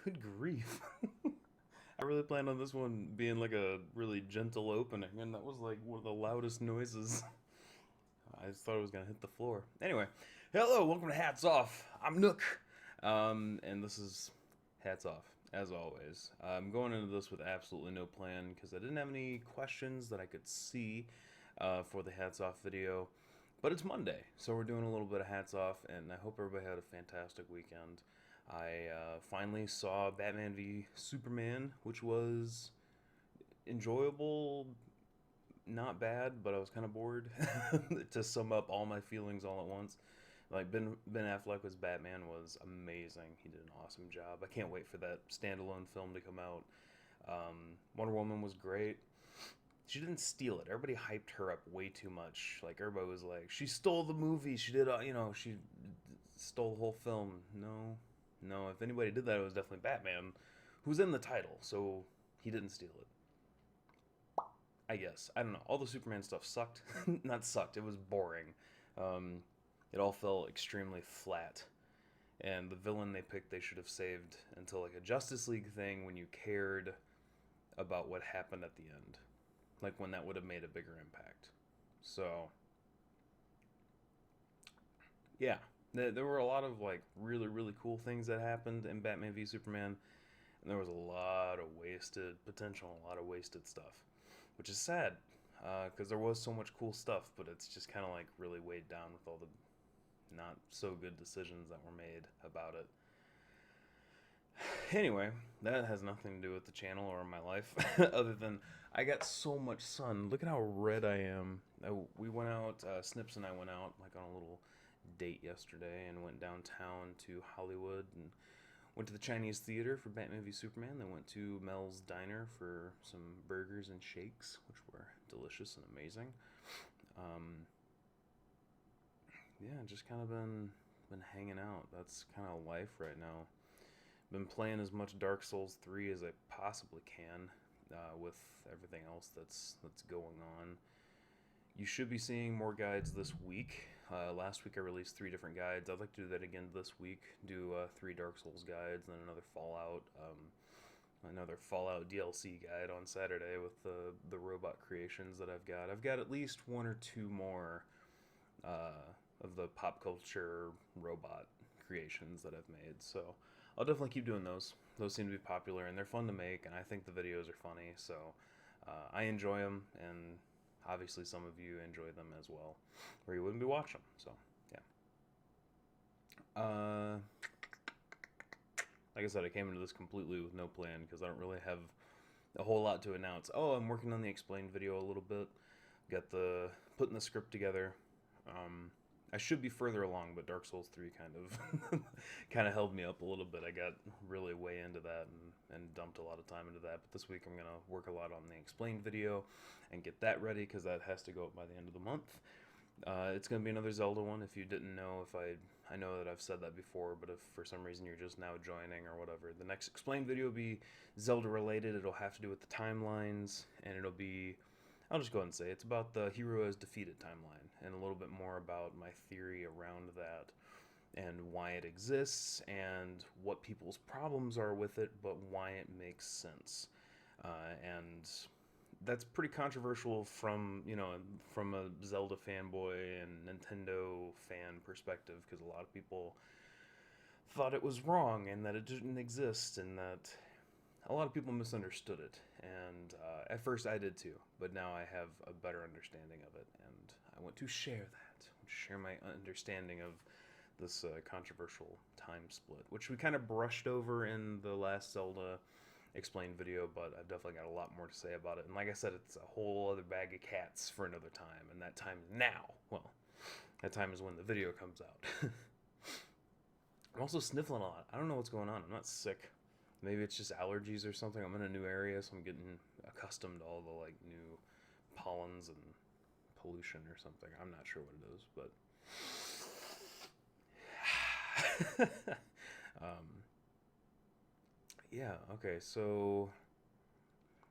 Good grief. I really planned on this one being like a really gentle opening, and that was like one of the loudest noises. I just thought it was gonna hit the floor. Anyway, hello, welcome to Hats Off. I'm Nook, and this is Hats Off, as always. I'm going into this with absolutely no plan because I didn't have any questions that I could see for the Hats Off video. But it's Monday, so we're doing a little bit of Hats Off, and I hope everybody had a fantastic weekend. I finally saw Batman v Superman, which was enjoyable, not bad, but I was kind of bored. To sum up all my feelings all at once, like Ben Affleck as Batman was amazing. He did an awesome job. I can't wait for that standalone film to come out. Wonder Woman was great. She didn't steal it. Everybody hyped her up way too much. Like everybody was like, she stole the movie. She did, she stole the whole film. No, no. If anybody did that, it was definitely Batman, who's in the title. So he didn't steal it. I guess. I don't know. All the Superman stuff sucked. Not sucked. It was boring. Um, it all felt extremely flat. And the villain they picked, they should have saved until like a Justice League thing when you cared about what happened at the end. Like when that would have made a bigger impact. So, yeah. There were a lot of like really, really cool things that happened in Batman v Superman. And there was a lot of wasted potential, a lot of wasted stuff. Which is sad, because there was so much cool stuff, but it's just kind of like really weighed down with all the not so good decisions that were made about it. Anyway, that has nothing to do with the channel or my life, other than I got so much sun. Look at how red I am. We went out, Snips and I went out like on a little date yesterday and went downtown to Hollywood and went to the Chinese theater for Batman v Superman. Then went to Mel's Diner for some burgers and shakes, which were delicious and amazing. Um, yeah, just kind of been hanging out. That's kind of life right now. Been playing as much Dark Souls 3 as I possibly can, with everything else that's going on. You should be seeing more guides this week. Last week I released 3 different guides. I'd like to do that again this week. Do 3 Dark Souls guides, then another Fallout DLC guide on Saturday with the robot creations that I've got. I've got at least 1 or 2 more of the pop culture robot creations that I've made. So I'll definitely keep doing those. Those seem to be popular and they're fun to make, and I think the videos are funny. So I enjoy them, and obviously some of you enjoy them as well, or you wouldn't be watching them. So yeah. Like I said, I came into this completely with no plan because I don't really have a whole lot to announce. Oh, I'm working on the explained video a little bit. Got the putting the script together. I should be further along, but Dark Souls 3 kind of held me up a little bit. I got really way into that and dumped a lot of time into that. But this week I'm gonna work a lot on the explained video and get that ready because that has to go up by the end of the month. It's gonna be another Zelda one. If you didn't know, I know that I've said that before, but if for some reason you're just now joining or whatever, the next explained video will be Zelda related. It'll have to do with the timelines, and it'll be, I'll just go ahead and say it's about the hero as defeated timeline and a little bit more about my theory around that and why it exists and what people's problems are with it, but why it makes sense. And that's pretty controversial from from a Zelda fanboy and Nintendo fan perspective, because a lot of people thought it was wrong and that it didn't exist and that a lot of people misunderstood it. And at first I did too, but now I have a better understanding of it, and I want to share that, share my understanding of this controversial time split, which we kind of brushed over in the last Zelda explained video, but I've definitely got a lot more to say about it. And like I said, it's a whole other bag of cats for another time, and that time is now. Well, that time is when the video comes out. I'm also sniffling a lot. I don't know what's going on. I'm not sick. Maybe it's just allergies or something. I'm in a new area, so I'm getting accustomed to all the like new pollens and pollution or something. I'm not sure what it is, but yeah. Okay, so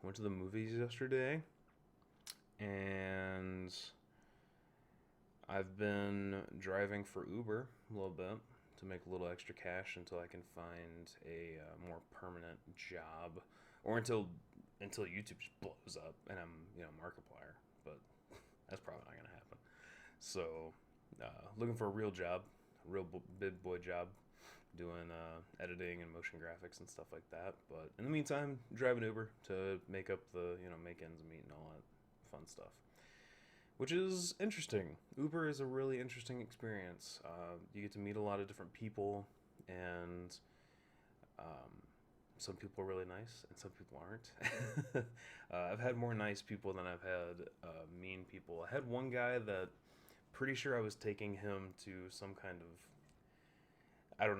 went to the movies yesterday, and I've been driving for Uber a little bit to make a little extra cash until I can find a more permanent job, or until YouTube just blows up and I'm Markiplier. But that's probably not gonna happen. So looking for a real job, a real big boy job, doing editing and motion graphics and stuff like that. But in the meantime, driving Uber to make up the make ends meet and all that fun stuff, which is interesting. Uber is a really interesting experience. You get to meet a lot of different people, and some people are really nice, and some people aren't. I've had more nice people than I've had mean people. I had one guy that pretty sure I was taking him to some kind of I don't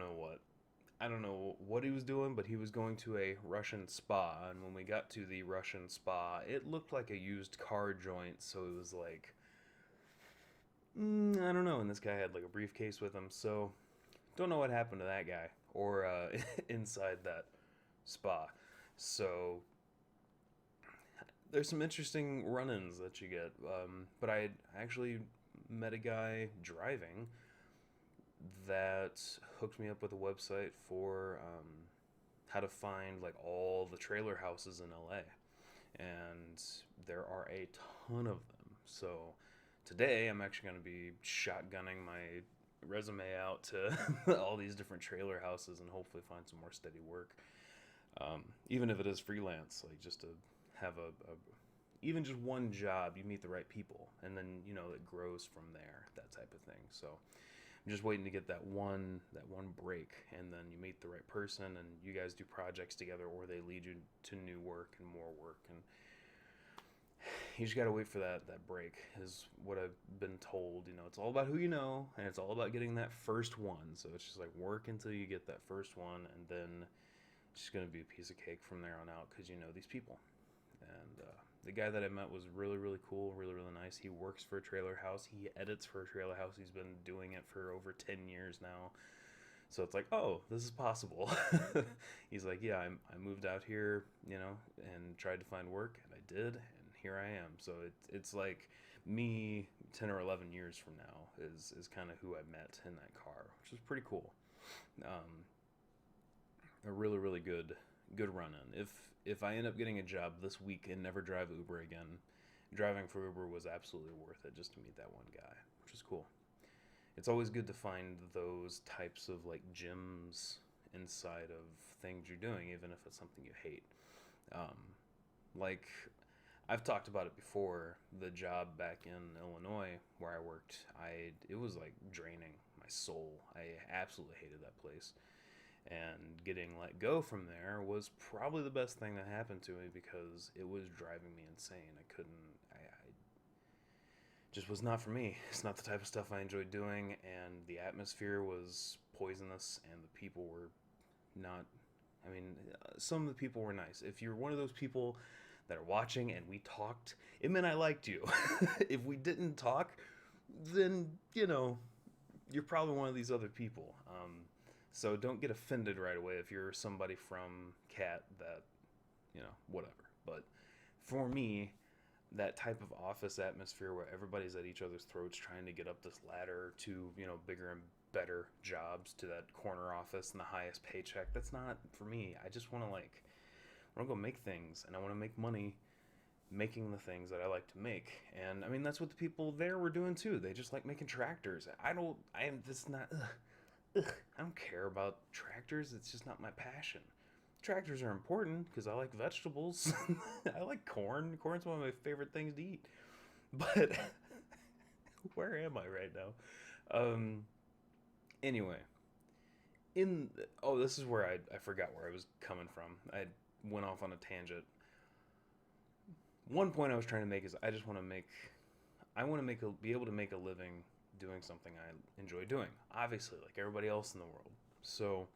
know what he was doing, but he was going to a Russian spa, and when we got to the Russian spa, it looked like a used car joint, so it was like, I don't know, and this guy had like a briefcase with him, so don't know what happened to that guy, or inside that spa. So there's some interesting run-ins that you get, but I actually met a guy driving that hooked me up with a website for how to find like all the trailer houses in LA, and there are a ton of them. So today I'm actually going to be shotgunning my resume out to all these different trailer houses and hopefully find some more steady work, even if it is freelance, like just to have even just one job. You meet the right people, and then it grows from there, that type of thing. So I'm just waiting to get that one break, and then you meet the right person, and you guys do projects together, or they lead you to new work and more work, and you just gotta wait for that break, is what I've been told. It's all about who you know, and it's all about getting that first one. So it's just like work until you get that first one, and then it's just gonna be a piece of cake from there on out, because you know these people. And the guy that I met was really, really cool, really, really nice. He works for a trailer house. He edits for a trailer house. He's been doing it for over 10 years now. So it's like, oh, this is possible. He's like, yeah, I moved out here, and tried to find work, and I did, and here I am. So it's like me 10 or 11 years from now is kind of who I met in that car, which was pretty cool. A really, really good run-in. If I end up getting a job this week and never drive Uber again, driving for Uber was absolutely worth it just to meet that one guy, which is cool. It's always good to find those types of like gems inside of things you're doing, even if it's something you hate. Like I've talked about it before, the job back in Illinois where I worked, it was like draining my soul. I absolutely hated that place. And getting let go from there was probably the best thing that happened to me, because it was driving me insane. I just was not for me. It's not the type of stuff I enjoyed doing, and the atmosphere was poisonous, and the people were not, some of the people were nice. If you're one of those people that are watching and we talked, it meant I liked you. If we didn't talk, then, you're probably one of these other people. So don't get offended right away if you're somebody from Cat that, whatever. But for me, that type of office atmosphere where everybody's at each other's throats trying to get up this ladder to, bigger and better jobs, to that corner office and the highest paycheck, that's not for me. I just want to go make things, and I want to make money making the things that I like to make. And that's what the people there were doing too. They just like making tractors. I don't care about tractors. It's just not my passion. Tractors are important because I like vegetables. I like corn. Corn's one of my favorite things to eat. But where am I right now? Anyway, this is where I forgot where I was coming from. I went off on a tangent. One point I was trying to make is I want to be able to make a living doing something I enjoy doing, obviously, like everybody else in the world. So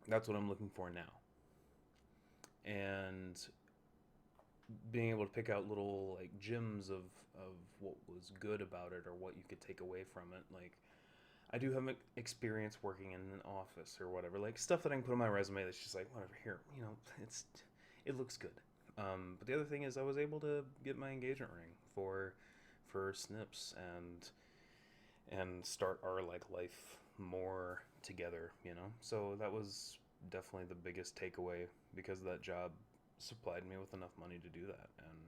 that's what I'm looking for now. And being able to pick out little like gems of what was good about it, or what you could take away from it. Like, I do have experience working in an office or whatever, like stuff that I can put on my resume that's just like, whatever, here, it looks good. But the other thing is I was able to get my engagement ring for Snips and start our like life more together, So that was definitely the biggest takeaway, because that job supplied me with enough money to do that. And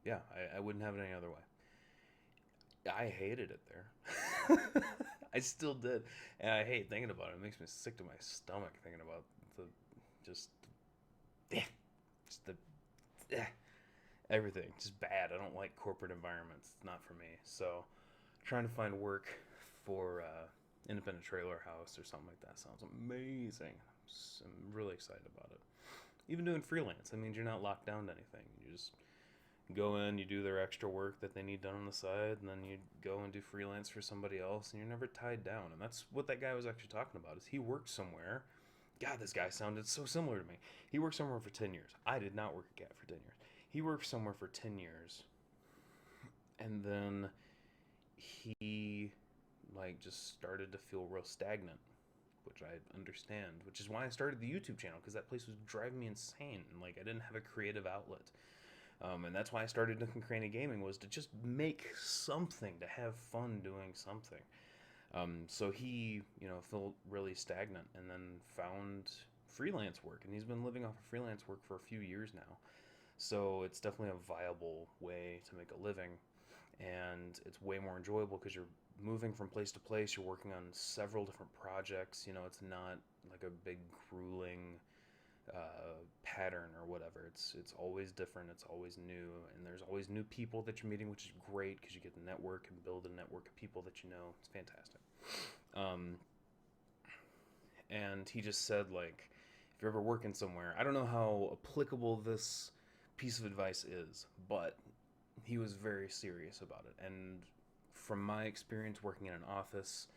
yeah, I wouldn't have it any other way. I hated it there. I still did. And I hate thinking about it. It makes me sick to my stomach thinking about the just just the everything. Just bad. I don't like corporate environments. It's not for me. So trying to find work for independent trailer house or something like that sounds amazing. I'm really excited about it. Even doing freelance, that means you're not locked down to anything. You just go in, you do their extra work that they need done on the side, and then you go and do freelance for somebody else, and you're never tied down. And that's what that guy was actually talking about, is he worked somewhere. God, this guy sounded so similar to me. He worked somewhere for 10 years. I did not work at Cat for 10 years. He worked somewhere for 10 years, and then he just started to feel real stagnant, which I understand, which is why I started the YouTube channel, because that place was driving me insane, and I didn't have a creative outlet. And that's why I started Nook and Cranny Gaming, was to just make something, to have fun doing something. So he, felt really stagnant, and then found freelance work, and he's been living off of freelance work for a few years now. So it's definitely a viable way to make a living, and it's way more enjoyable because you're moving from place to place. You're working on several different projects. It's not like a big grueling pattern or whatever. It's always different. It's always new, and there's always new people that you're meeting, which is great because you get to network and build a network of people that you know. It's fantastic. And he just said, if you're ever working somewhere, I don't know how applicable this piece of advice is, but he was very serious about it. And from my experience working in an office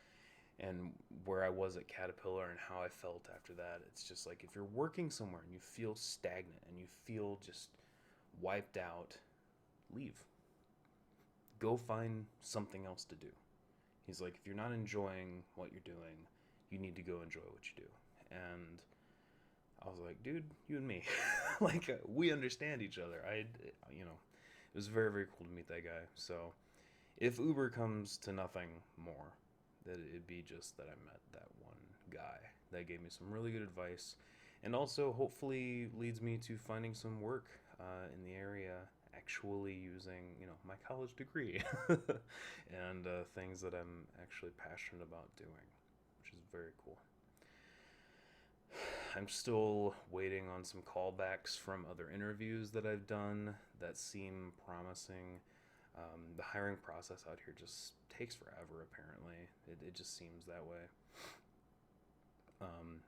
and where I was at Caterpillar and how I felt after that, it's just if you're working somewhere and you feel stagnant and you feel just wiped out, leave. Go find something else to do. He's like, if you're not enjoying what you're doing, you need to go enjoy what you do. And I was like, dude, you and me, we understand each other. It was very, very cool to meet that guy. So if Uber comes to nothing more, that it'd be just that I met that one guy that gave me some really good advice, and also hopefully leads me to finding some work in the area, actually using my college degree and things that I'm actually passionate about doing, which is very cool. I'm still waiting on some callbacks from other interviews that I've done that seem promising. The hiring process out here just takes forever, apparently. It just seems that way.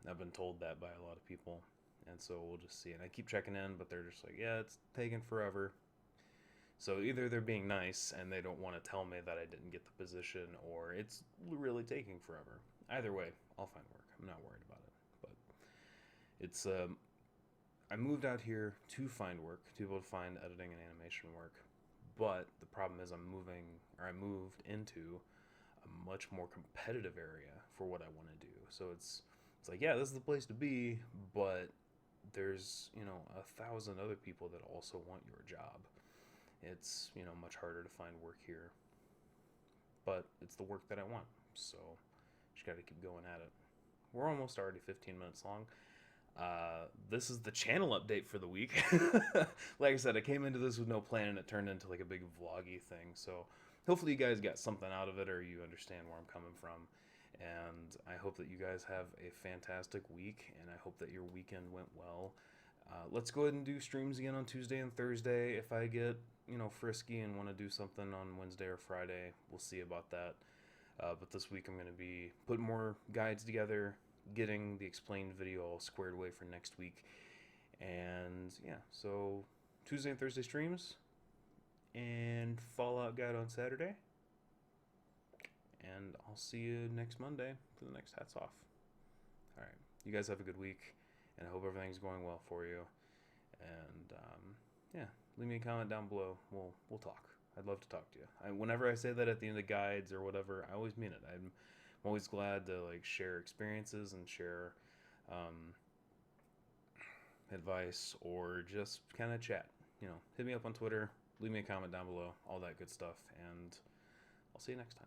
I've been told that by a lot of people, and so we'll just see. And I keep checking in, but they're just like, yeah, it's taking forever. So either they're being nice and they don't want to tell me that I didn't get the position, or it's really taking forever. Either way, I'll find work. I'm not worried about it. But it's I moved out here to find work, to be able to find editing and animation work. But the problem is I moved into a much more competitive area for what I want to do. So it's yeah, this is the place to be, but there's 1,000 other people that also want your job. It's much harder to find work here, but it's the work that I want, so just got to keep going at it. We're almost already 15 minutes long. This is the channel update for the week. Like I said, I came into this with no plan, and it turned into a big vloggy thing. So hopefully you guys got something out of it, or you understand where I'm coming from. And I hope that you guys have a fantastic week, and I hope that your weekend went well. Let's go ahead and do streams again on Tuesday and Thursday. If I get frisky and want to do something on Wednesday or Friday, we'll see about that. But this week I'm going to be putting more guides together, getting the explained video all squared away for next week. And yeah, so Tuesday and Thursday streams, and Fallout guide on Saturday. And I'll see you next Monday for the next Hats Off. Alright, you guys have a good week, and I hope everything's going well for you. And yeah, leave me a comment down below. We'll talk. I'd love to talk to you. Whenever I say that at the end of guides or whatever, I always mean it. I'm always glad to share experiences and share advice, or just kind of chat. Hit me up on Twitter, leave me a comment down below, all that good stuff, and I'll see you next time.